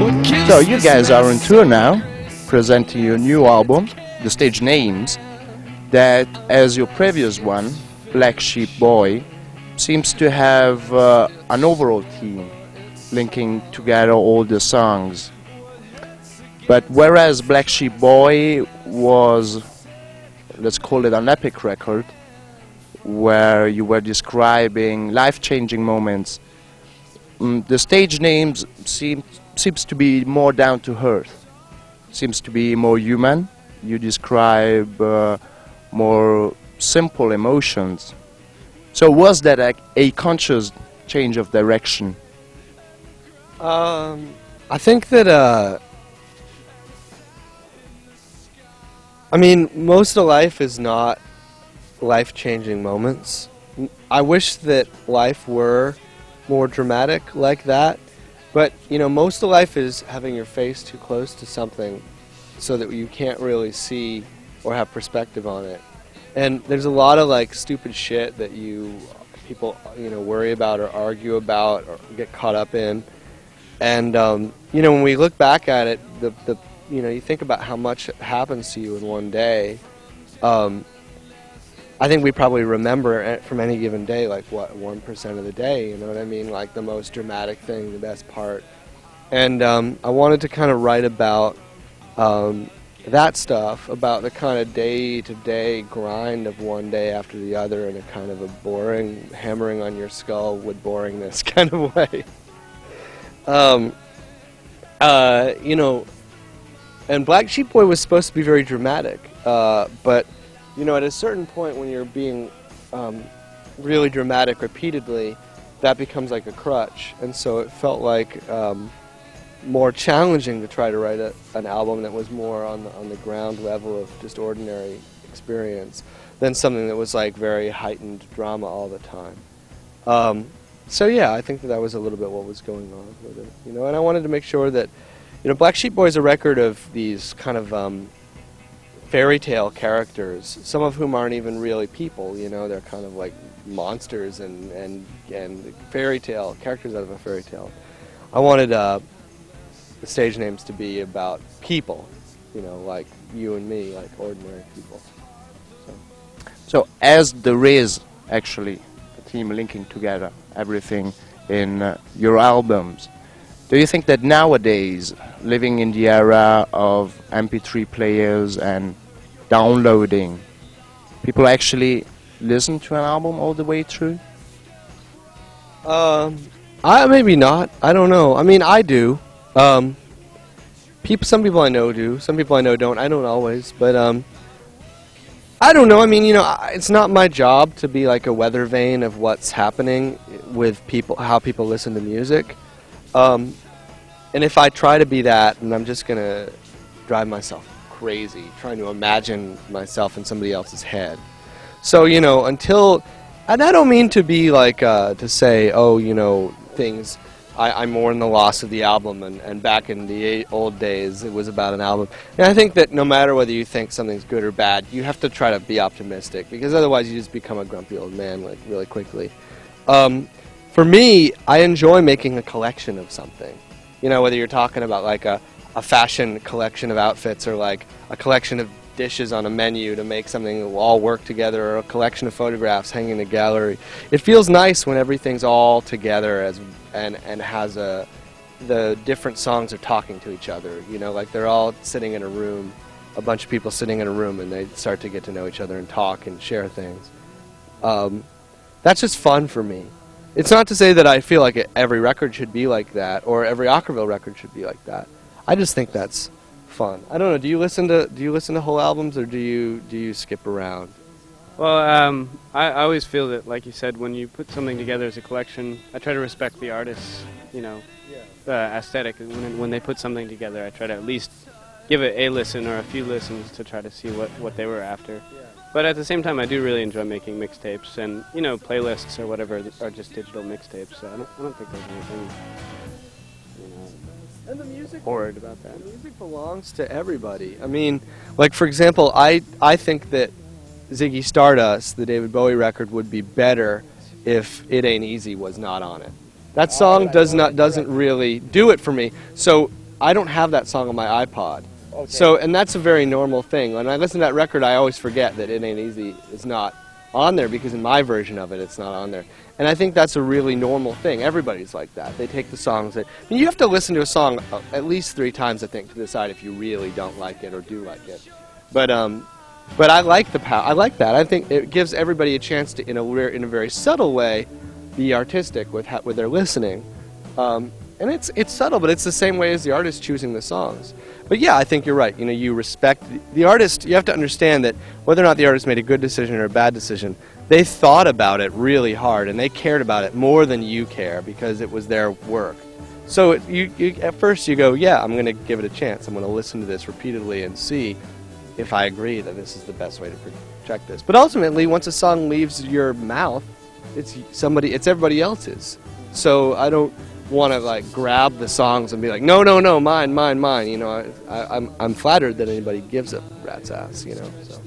So you guys are on tour now, presenting your new album, The Stage Names, that, as your previous one, Black Sheep Boy, seems to have an overall theme, linking together all the songs. But whereas Black Sheep Boy was, let's call it an epic record, where you were describing life-changing moments, the Stage Names seems to be more down to earth, seems to be more human. You describe more simple emotions. So was that a conscious change of direction? I think that, I mean, most of life is not life-changing moments. I wish that life were more dramatic like that, but, you know, most of life is having your face too close to something so that you can't really see or have perspective on it. And there's a lot of, like, stupid shit that people, you know, worry about or argue about or get caught up in. And, you know, when we look back at it, you know, you think about how much happens to you in one day. I think we probably remember from any given day, like, what, 1% of the day, you know what I mean? Like, the most dramatic thing, the best part. And I wanted to kind of write about that stuff, about the kind of day-to-day grind of one day after the other in a kind of a boring, hammering on your skull with boringness kind of way. You know, and Black Sheep Boy was supposed to be very dramatic, but, you know, at a certain point when you're being really dramatic repeatedly, that becomes like a crutch, and so it felt like more challenging to try to write an album that was more on the ground level of just ordinary experience than something that was like very heightened drama all the time. So yeah, I think that was a little bit what was going on with it, you know, and I wanted to make sure that, you know, Black Sheep Boy is a record of these kind of fairy tale characters, some of whom aren't even really people, you know, they're kind of like monsters and fairy tale characters out of a fairy tale. I wanted the stage names to be about people, you know, like you and me, like ordinary people. So as there is actually a team linking together everything in your albums, do you think that nowadays, living in the era of MP3 players and downloading, people actually listen to an album all the way through? Maybe not. I don't know. I mean, I do. Some people I know do. Some people I know don't. I don't always, but I don't know. I mean, you know, it's not my job to be like a weather vane of what's happening with people, how people listen to music. And if I try to be that, then I'm just gonna drive myself crazy trying to imagine myself in somebody else's head. So, you know, and I don't mean to be like to say, oh, you know, things. I mourn the loss of the album, and back in the old days, it was about an album. And I think that no matter whether you think something's good or bad, you have to try to be optimistic, because otherwise you just become a grumpy old man, like, really quickly. For me, I enjoy making a collection of something. You know, whether you're talking about like a fashion collection of outfits, or like a collection of dishes on a menu to make something that will all work together, or a collection of photographs hanging in a gallery. It feels nice when everything's all together and has the different songs are talking to each other. You know, like they're all sitting in a room, a bunch of people sitting in a room, and they start to get to know each other and talk and share things. That's just fun for me. It's not to say that I feel like every record should be like that, or every Okkervil record should be like that. I just think that's fun. I don't know. Do you listen to whole albums, or do you skip around? Well, I always feel that, like you said, when you put something together as a collection, I try to respect the artist's, you know, aesthetic. When they put something together, I try to at least give it a listen or a few listens to try to see what they were after. Yeah. But at the same time, I do really enjoy making mixtapes, and, you know, playlists or whatever are just digital mixtapes. So I don't think there's anything, you know, and the music horrid about that. The music belongs to everybody. I mean, like, for example, I think that Ziggy Stardust, the David Bowie record, would be better if It Ain't Easy was not on it. That song doesn't really do it for me. So I don't have that song on my iPod. So, and that's a very normal thing. When I listen to that record, I always forget that It Ain't Easy is not on there, because in my version of it, it's not on there. And I think that's a really normal thing. Everybody's like that. They take the songs that... I mean, you have to listen to a song at least 3 times, I think, to decide if you really don't like it or do like it. But I like I like that. I think it gives everybody a chance to, in a very subtle way, be artistic with their listening. And it's subtle, but it's the same way as the artist choosing the songs. But yeah, I think you're right. You know, you respect the artist. You have to understand that whether or not the artist made a good decision or a bad decision, they thought about it really hard, and they cared about it more than you care, because it was their work. So at first you go, yeah, I'm going to give it a chance. I'm going to listen to this repeatedly and see if I agree that this is the best way to project this. But ultimately, once a song leaves your mouth, it's everybody else's. So I don't want to like grab the songs and be like, no, mine. You know, I'm flattered that anybody gives a rat's ass. You know. So.